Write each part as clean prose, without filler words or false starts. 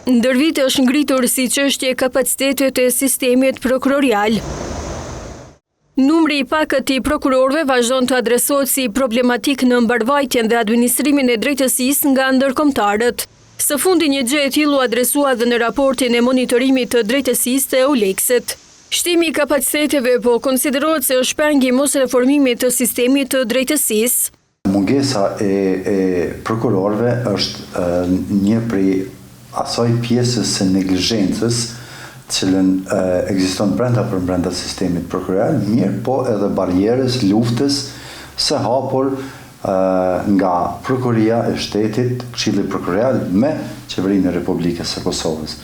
Ndër vite është ngritur si çështje kapacitetet e sistemit prokurorial. Numri I pakët I prokurorëve vazhdon të adresohet si problematik në mbarvajtjen dhe administrimin e drejtësisë nga ndërkombëtarët. Së fundi një gjë e tillë u adresua dhe në raportin e monitorimit të drejtësisë të EULEX-it. Shtimi I kapaciteteve po konsiderohet se është peng I mos reformimit të sistemit të drejtësisë. Mungesa e prokurorëve është një prej asaj pjesës së neglizhencës cilën ekziston brenda sistemit prokurorial, mirë po edhe barierës luftës së hapur nga Prokuria e Shtetit, Këshilli Prokurorial me Qeverinë e Republikës së Kosovës.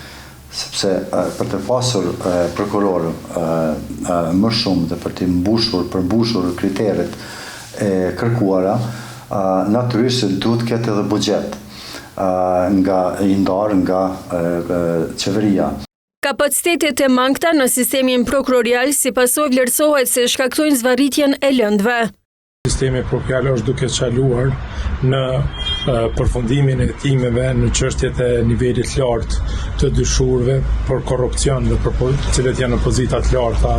Sepse për të pasur prokurorë më shumë dhe për të përmbushur kriteret e kërkuara, natyrisht duhet ketë edhe buxhet I ndarë nga qeveria. Kapacitetet e mangta në sistemin prokurorial si pasojë vlerësohet se shkaktojnë zvarritjen e lëndëve. Sistemi prokurorial është duke çaluar në përfundimin e hetimeve në çështjet e nivelit lartë të dyshuarve për korrupsion dhe për cilët janë në pozita të larta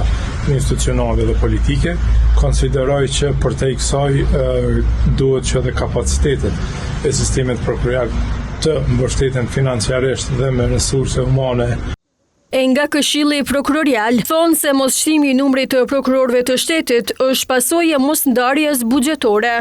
institucionale dhe politike, konsideroj që për te kësaj duhet që edhe kapacitetet e sistemit prokurorial të mbështeten financiarisht dhe me resurse humane. E nga Këshilli Prokurorial, thonë se moshtimi I numrit të prokurorëve të shtetit është pasojë e mosndarjes buxhetore.